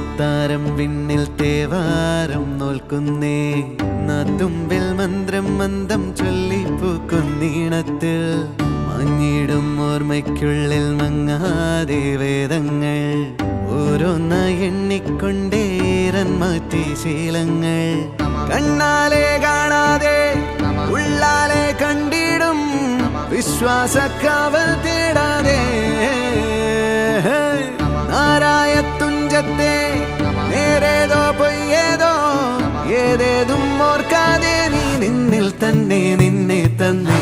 മുത്താരം വിണ്ണിൽ തേവാരം നോൽക്കുന്നേ നാത്തുമ്പിൽ മന്ത്രം മന്ദം ചൊല്ലിപ്പൂക്കുന്നീണത്തിൽ മഞ്ഞിടും ഓർമ്മയ്ക്കുള്ളിൽ മങ്ങാതെ വേദങ്ങൾ ഓരോന്നായി എണ്ണിക്കൊണ്ടേരൻ മാറ്റി ശീലങ്ങൾ കണ്ണാലെ കാണാതെ ഉള്ളാലെ കണ്ടിടും വിശ്വാസക്കാവൽ തേടാതെ നാരായ തുഞ്ചത്തെ നേരേതോ പൊയ്യേതോ ഏതേതും ഓർക്കാതെ നീ നിന്നിൽ തന്നെ നിന്നെ തന്നെ